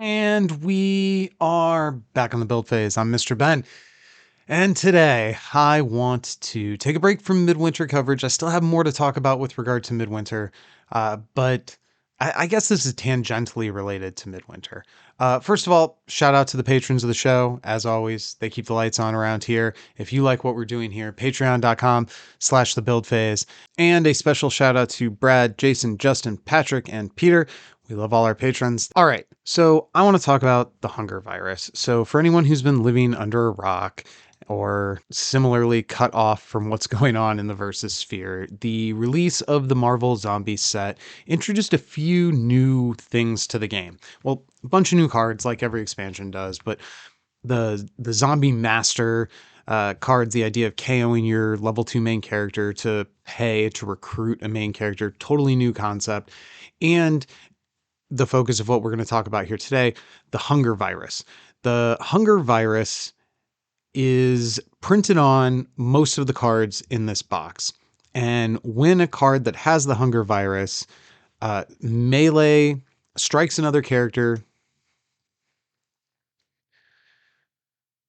And we are back on the build phase. I'm Mr. Ben. And today I want to take a break from midwinter coverage. I still have more to talk about with regard to midwinter, but I guess this is tangentially related to midwinter. First of all, shout out to the patrons of the show. As always, they keep the lights on around here. If you like what we're doing here, patreon.com/the build phase. And a special shout out to Brad, Jason, Justin, Patrick, and Peter. We love all our patrons. All right, so I want to talk about the hunger virus. So for anyone who's been living under a rock or similarly cut off from what's going on in the Versus sphere, the release of the Marvel Zombie set introduced a few new things to the game. Well, a bunch of new cards like every expansion does, but the Zombie Master cards, the idea of KOing your level 2 main character to pay to recruit a main character, totally new concept. And the focus of what we're going to talk about here today, the hunger virus. The hunger virus is printed on most of the cards in this box. And when a card that has the hunger virus melee strikes another character,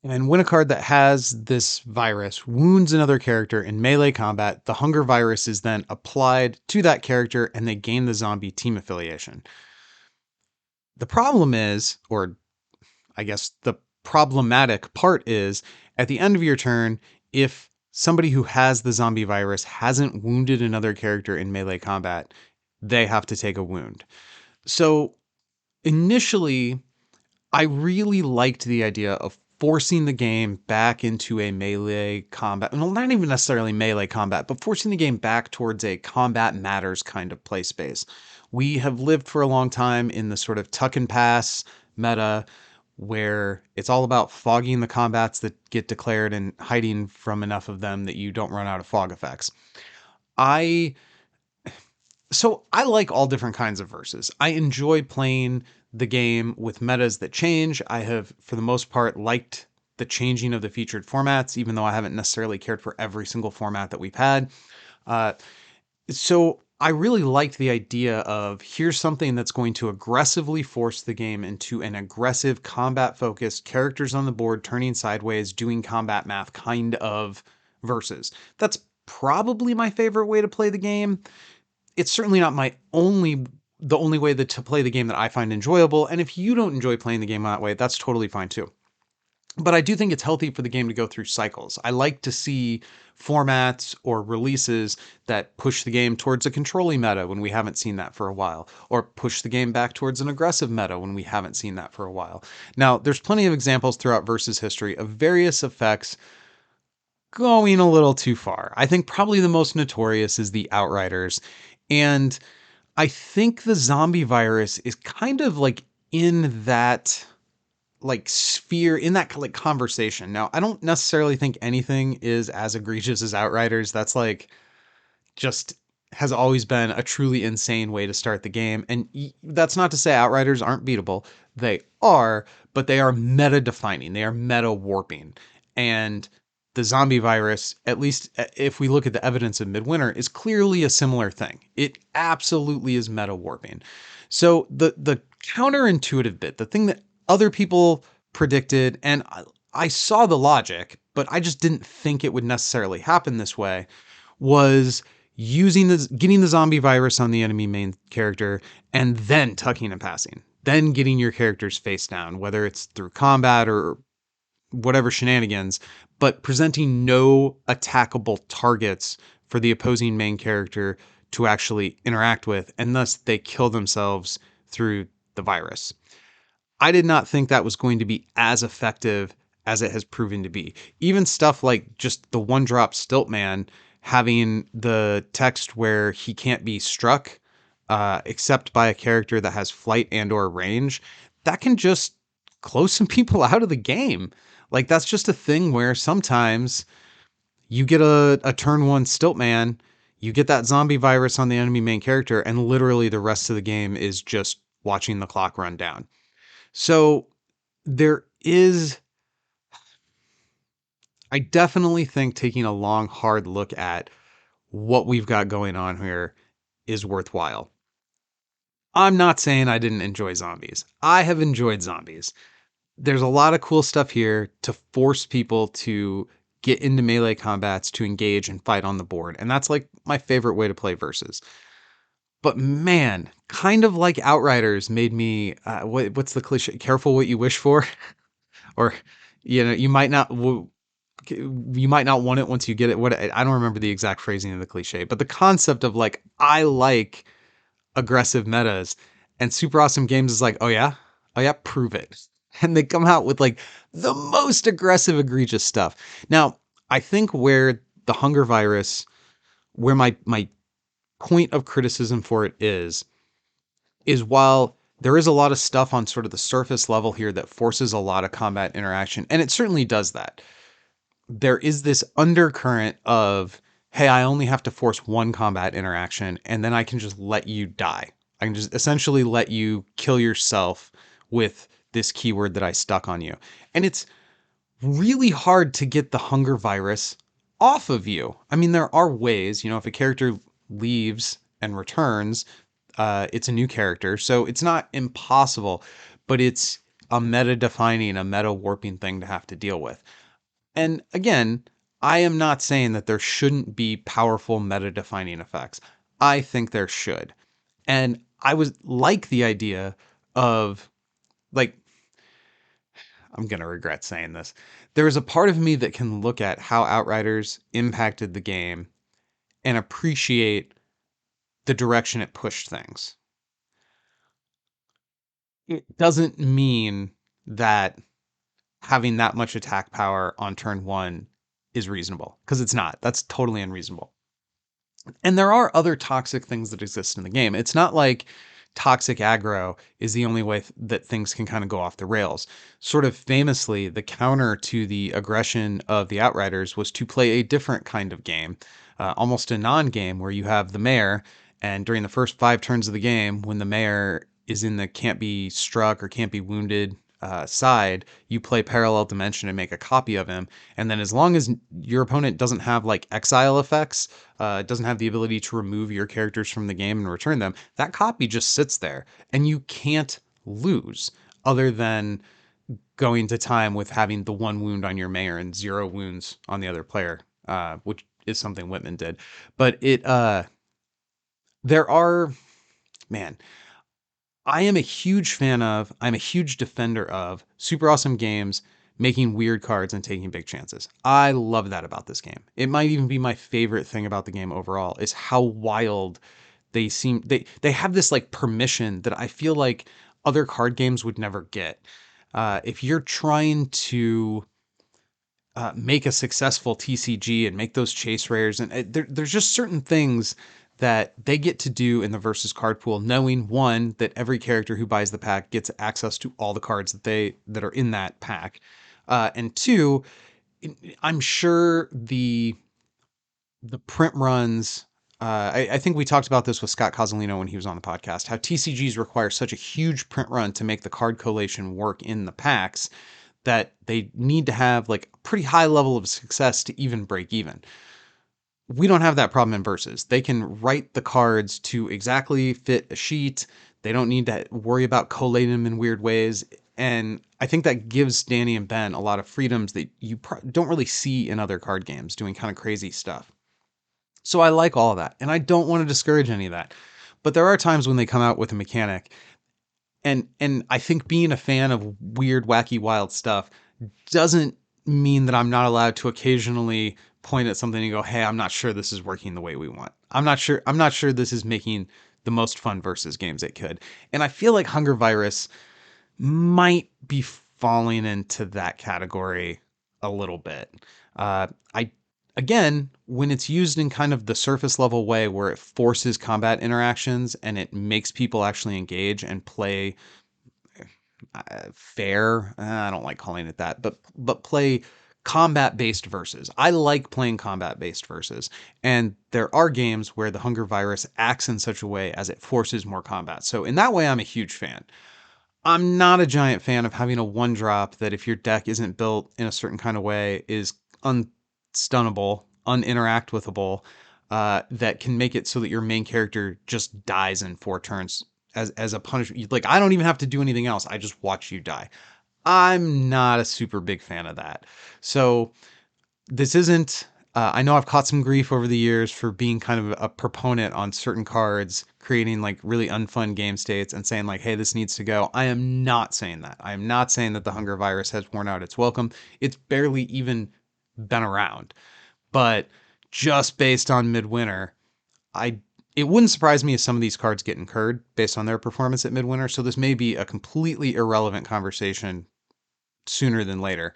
and when a card that has this virus wounds another character in melee combat, the hunger virus is then applied to that character and they gain the zombie team affiliation. The problem is, or I guess the problematic part is, at the end of your turn, if somebody who has the zombie virus hasn't wounded another character in melee combat, they have to take a wound. So initially, I really liked the idea of forcing the game back into a melee combat. Well, not even necessarily melee combat, but forcing the game back towards a combat matters kind of play space. We have lived for a long time in the sort of tuck and pass meta where it's all about fogging the combats that get declared and hiding from enough of them that you don't run out of fog effects. I I like all different kinds of verses. I enjoy playing the game with metas that change. I have, for the most part, liked the changing of the featured formats, even though I haven't necessarily cared for every single format that we've had. Uh, so I really liked the idea of here's something that's going to aggressively force the game into an aggressive combat focused characters on the board turning sideways doing combat math kind of versus. That's probably my favorite way to play the game. It's certainly not the only way to play the game that I find enjoyable, and if you don't enjoy playing the game that way, that's totally fine too. But I do think it's healthy for the game to go through cycles. I like to see formats or releases that push the game towards a controlling meta when we haven't seen that for a while, or push the game back towards an aggressive meta when we haven't seen that for a while. Now, there's plenty of examples throughout Versus history of various effects going a little too far. I think probably the most notorious is the Outriders. And I think the zombie virus is kind of like in that like sphere, in that like conversation. Now, I don't necessarily think anything is as egregious as Outriders. That's like just has always been a truly insane way to start the game. And that's not to say Outriders aren't beatable. They are, but they are meta defining. They are meta warping. And the zombie virus, at least if we look at the evidence of Midwinter, is clearly a similar thing. It absolutely is meta warping. So the counterintuitive bit, the thing that other people predicted, and I saw the logic, but I just didn't think it would necessarily happen this way, was getting the zombie virus on the enemy main character and then tucking and passing, then getting your characters face down, whether it's through combat or whatever shenanigans, but presenting no attackable targets for the opposing main character to actually interact with, and thus they kill themselves through the virus. I did not think that was going to be as effective as it has proven to be. Even stuff like just the one drop Stiltman having the text where he can't be struck except by a character that has flight and or range, that can just close some people out of the game. Like that's just a thing where sometimes you get a turn one Stiltman, you get that zombie virus on the enemy main character, and literally the rest of the game is just watching the clock run down. So there is, I definitely think taking a long, hard look at what we've got going on here is worthwhile. I'm not saying I didn't enjoy zombies. I have enjoyed zombies. There's a lot of cool stuff here to force people to get into melee combats, to engage and fight on the board. And that's like my favorite way to play versus. But man, kind of like Outriders made me what's the cliche? Careful what you wish for, or you might not you might not want it once you get it. What I don't remember the exact phrasing of the cliche, but the concept of like I like aggressive metas, and Super Awesome Games is like, oh yeah, prove it, and they come out with like the most aggressive, egregious stuff. Now, I think where the hunger virus, where my point of criticism for it is while there is a lot of stuff on sort of the surface level here that forces a lot of combat interaction, and it certainly does that, there is this undercurrent of, hey, I only have to force one combat interaction and then I can just let you die. I can just essentially let you kill yourself with this keyword that I stuck on you. And it's really hard to get the hunger virus off of you. I mean, there are ways, if a character leaves and returns, it's a new character. So it's not impossible, but it's a meta defining, a meta warping thing to have to deal with. And again, I am not saying that there shouldn't be powerful meta defining effects. I think there should. And I was like the idea of like, I'm going to regret saying this. There is a part of me that can look at how Outriders impacted the game and appreciate the direction it pushed things. It doesn't mean that having that much attack power on turn one is reasonable, because it's not. That's totally unreasonable. And there are other toxic things that exist in the game. It's not like toxic aggro is the only way that things can kind of go off the rails. Sort of famously, the counter to the aggression of the Outriders was to play a different kind of game, almost a non game where you have the mayor. And during the first 5 turns of the game, when the mayor is in the can't be struck or can't be wounded side, you play Parallel Dimension and make a copy of him. And then as long as your opponent doesn't have like exile effects, doesn't have the ability to remove your characters from the game and return them, that copy just sits there and you can't lose other than going to time with having the 1 wound on your mayor and 0 wounds on the other player, which is something Whitman did. But there are, man, I'm a huge defender of Super Awesome Games making weird cards and taking big chances. I love that about this game. It might even be my favorite thing about the game overall is how wild they seem. They have this like permission that I feel like other card games would never get. If you're trying to make a successful TCG and make those chase rares, and there's just certain things that they get to do in the versus card pool, knowing one that every character who buys the pack gets access to all the cards that are in that pack, and two, I'm sure the print runs. I think we talked about this with Scott Cozzolino when he was on the podcast, how TCGs require such a huge print run to make the card collation work in the packs that they need to have like a pretty high level of success to even break even. We don't have that problem in versus. They can write the cards to exactly fit a sheet. They don't need to worry about collating them in weird ways. And I think that gives Danny and Ben a lot of freedoms that you don't really see in other card games doing kind of crazy stuff. So I like all of that. And I don't want to discourage any of that. But there are times when they come out with a mechanic, and I think being a fan of weird, wacky, wild stuff doesn't mean that I'm not allowed to occasionally point at something and go, "Hey, I'm not sure this is working the way we want. I'm not sure this is making the most fun versus games it could." And I feel like Hunger Virus might be falling into that category a little bit. I Again, when it's used in kind of the surface level way where it forces combat interactions and it makes people actually engage and play fair. I don't like calling it that, but play combat based versus. I like playing combat based versus, and there are games where the Hunger Virus acts in such a way as it forces more combat. So in that way, I'm a huge fan. I'm not a giant fan of having a 1 drop that if your deck isn't built in a certain kind of way is unstunnable, uninteractable, that can make it so that your main character just dies in 4 turns as a punishment. Like, I don't even have to do anything else. I just watch you die. I'm not a super big fan of that. So this isn't. I know I've caught some grief over the years for being kind of a proponent on certain cards, creating like really unfun game states and saying like, hey, this needs to go. I am not saying that. I am not saying that the hunger virus has worn out its welcome. It's barely even been around. But just based on Midwinter, I it wouldn't surprise me if some of these cards get incurred based on their performance at Midwinter. So this may be a completely irrelevant conversation sooner than later.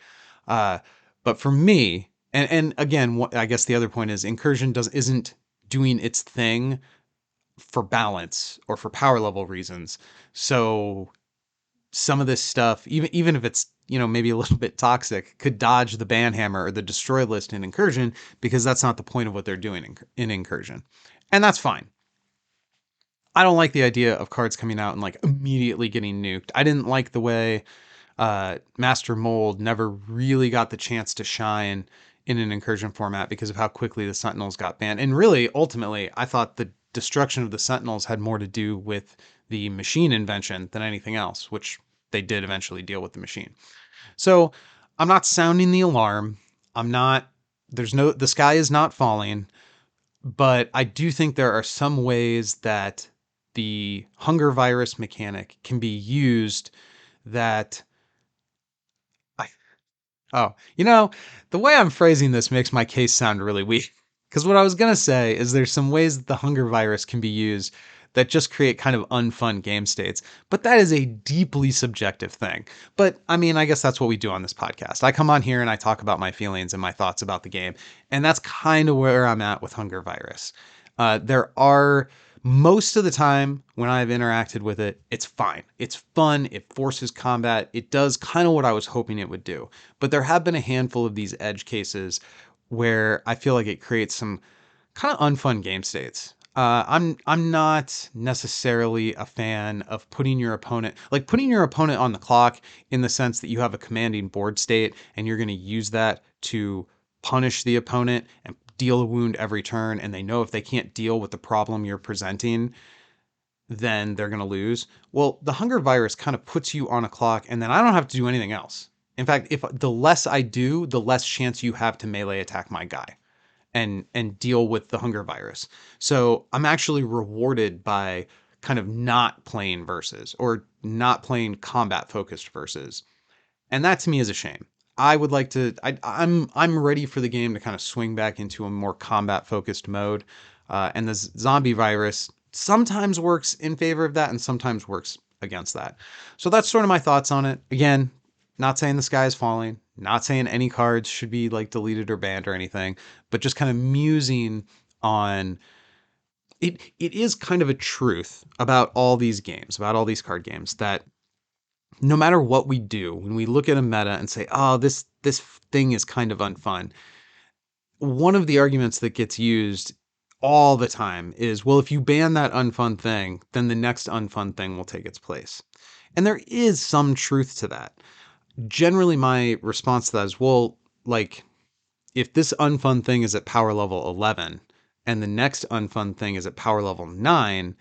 Uh, but for me, and again, I guess the other point is Incursion isn't doing its thing for balance or for power level reasons. So some of this stuff, even if it's maybe a little bit toxic, could dodge the banhammer or the destroy list in Incursion because that's not the point of what they're doing in Incursion, and that's fine. I don't like the idea of cards coming out and like immediately getting nuked. I didn't like the way Master Mold never really got the chance to shine in an Incursion format because of how quickly the Sentinels got banned. And really, ultimately, I thought the destruction of the Sentinels had more to do with the machine invention than anything else, which they did eventually deal with the machine. So I'm not sounding the alarm. I'm not, the sky is not falling, but I do think there are some ways that the hunger virus mechanic can be used that Oh, the way I'm phrasing this makes my case sound really weak. Because what I was going to say is there's some ways that the hunger virus can be used that just create kind of unfun game states. But that is a deeply subjective thing. But I mean, I guess that's what we do on this podcast. I come on here and I talk about my feelings and my thoughts about the game. And that's kind of where I'm at with hunger virus. There are most of the time when I've interacted with it, it's fine. It's fun. It forces combat. It does kind of what I was hoping it would do. But there have been a handful of these edge cases where I feel like it creates some kind of unfun game states. I'm not necessarily a fan of putting your opponent on the clock in the sense that you have a commanding board state and you're going to use that to punish the opponent and deal a wound every turn, and they know if they can't deal with the problem you're presenting, then they're going to lose. Well, the hunger virus kind of puts you on a clock, and then I don't have to do anything else. In fact, if the less I do, the less chance you have to melee attack my guy and deal with the hunger virus. So I'm actually rewarded by kind of not playing versus or not playing combat focused versus. And that to me is a shame. I would like to. I'm ready for the game to kind of swing back into a more combat focused mode, and the zombie virus sometimes works in favor of that and sometimes works against that. So that's sort of my thoughts on it. Again, not saying the sky is falling, not saying any cards should be like deleted or banned or anything, but just kind of musing on it. It is kind of a truth about all these games, about all these card games, that no matter what we do, when we look at a meta and say, "Oh, this thing is kind of unfun," one of the arguments that gets used all the time is, "Well, if you ban that unfun thing, then the next unfun thing will take its place." And there is some truth to that. Generally, my response to that is, well, like, if this unfun thing is at power level 11 and the next unfun thing is at power level 9,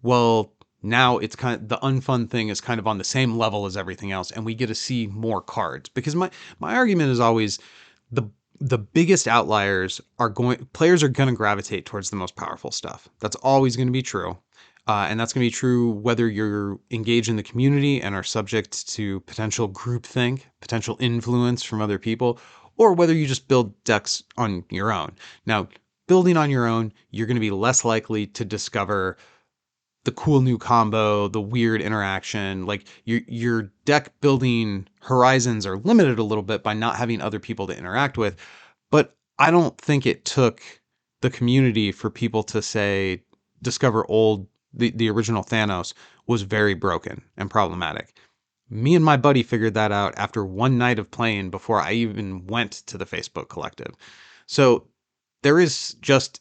well, now it's kind of the unfun thing is kind of on the same level as everything else, and we get to see more cards. Because my argument is always the the biggest outliers players are going to gravitate towards the most powerful stuff. That's always going to be true. And that's going to be true whether you're engaged in the community and are subject to potential groupthink, potential influence from other people, or whether you just build decks on your own. Now, building on your own, you're going to be less likely to discover the cool new combo, the weird interaction. Like your deck building horizons are limited a little bit by not having other people to interact with. But I don't think it took the community for people to say discover the original Thanos was very broken and problematic. Me and my buddy figured that out after one night of playing before I even went to the Facebook collective. So there is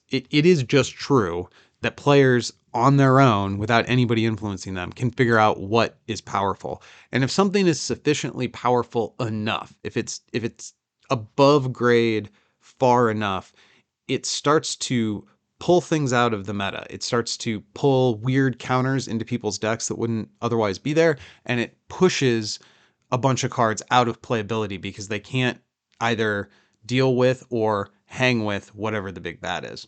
it is just true that players on their own, without anybody influencing them, can figure out what is powerful. And if something is sufficiently powerful enough, if it's above grade far enough, it starts to pull things out of the meta. It starts to pull weird counters into people's decks that wouldn't otherwise be there, and it pushes a bunch of cards out of playability because they can't either deal with or hang with whatever the big bad is.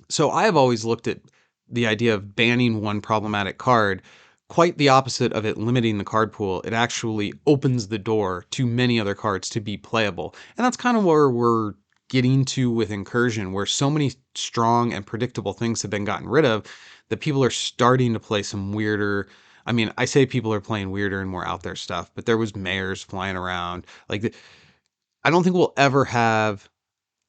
So I have always looked at the idea of banning one problematic card quite the opposite of it limiting the card pool. It actually opens the door to many other cards to be playable. And that's kind of where we're getting to with Incursion, where so many strong and predictable things have been gotten rid of that people are starting to play some weirder. I mean, I say people are playing weirder and more out there stuff, but there was mares flying around. I don't think we'll ever have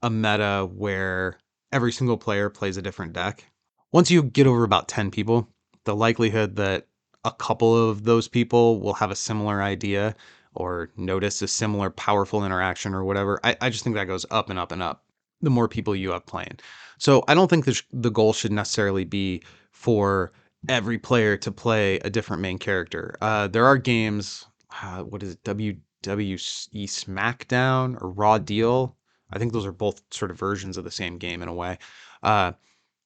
a meta where every single player plays a different deck. Once you get over about 10 people, the likelihood that a couple of those people will have a similar idea or notice a similar powerful interaction or whatever, I just think that goes up and up and up the more people you have playing. So I don't think the goal should necessarily be for every player to play a different main character. There are games, what is it, WWE SmackDown or Raw Deal? I think those are both sort of versions of the same game in a way. Uh,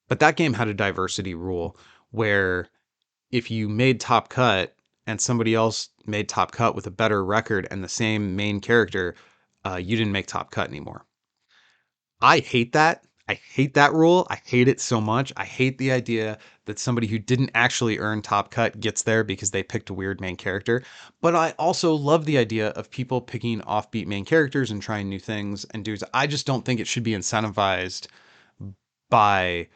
but that game had a diversity rule where if you made Top Cut and somebody else made Top Cut with a better record and the same main character, you didn't make Top Cut anymore. I hate that. I hate that rule. I hate it so much. I hate the idea that somebody who didn't actually earn Top Cut gets there because they picked a weird main character. But I also love the idea of people picking offbeat main characters and trying new things and dudes. I just don't think it should be incentivized by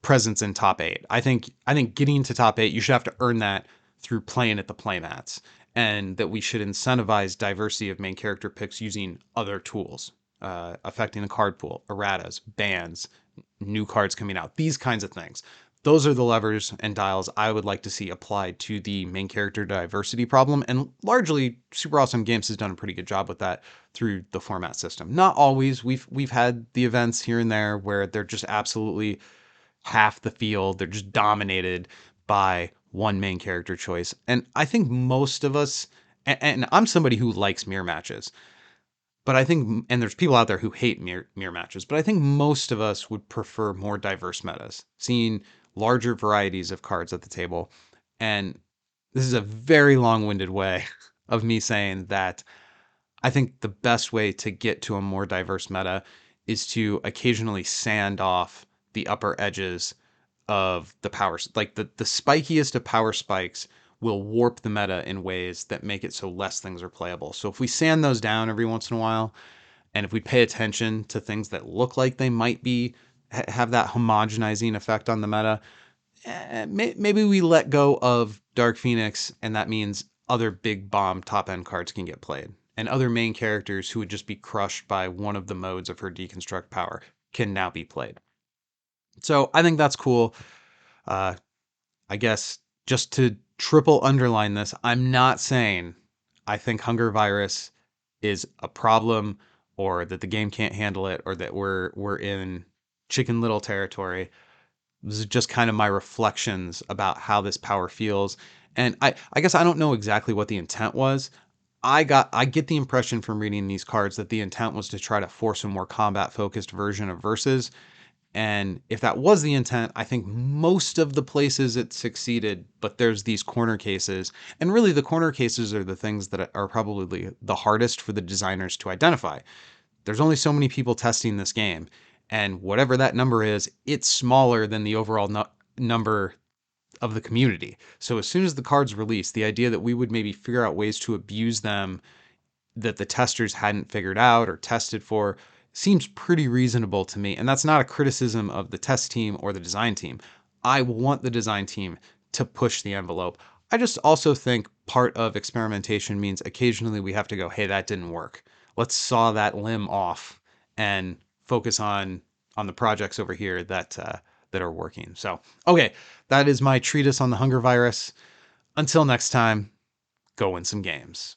presence in top eight. I think getting to top eight, you should have to earn that through playing at the playmats, and that we should incentivize diversity of main character picks using other tools, affecting the card pool, erratas, bans, new cards coming out, these kinds of things. Those are the levers and dials I would like to see applied to the main character diversity problem. And largely, Super Awesome Games has done a pretty good job with that through the format system. Not always. We've had the events here and there where they're just absolutely half the field. They're just dominated by one main character choice. And I think most of us, and I'm somebody who likes mirror matches, but I think, and there's people out there who hate mirror matches, but I think most of us would prefer more diverse metas, seeing larger varieties of cards at the table. And this is a very long-winded way of me saying that I think the best way to get to a more diverse meta is to occasionally sand off the upper edges of the powers. Like the spikiest of power spikes will warp the meta in ways that make it so less things are playable. So if we sand those down every once in a while, and if we pay attention to things that look like they might be have that homogenizing effect on the meta, maybe we let go of Dark Phoenix, and that means other big bomb top end cards can get played, and other main characters who would just be crushed by one of the modes of her deconstruct power can now be played. So I think that's cool. Uh, I guess just to triple underline this, I'm not saying I think Hunger Virus is a problem or that the game can't handle it or that we're in Chicken Little territory. This is just kind of my reflections about how this power feels. And I guess I don't know exactly what the intent was. I get the impression from reading these cards that the intent was to try to force a more combat focused version of Versus. And if that was the intent, I think most of the places it succeeded, but there's these corner cases. And really, the corner cases are the things that are probably the hardest for the designers to identify. There's only so many people testing this game. And whatever that number is, it's smaller than the overall number of the community. So as soon as the cards release, the idea that we would maybe figure out ways to abuse them that the testers hadn't figured out or tested for seems pretty reasonable to me. And that's not a criticism of the test team or the design team. I want the design team to push the envelope. I just also think part of experimentation means occasionally we have to go, hey, that didn't work. Let's saw that limb off and focus on the projects over here that are working. So, okay, that is my treatise on the hunger virus. Until next time, go win some games.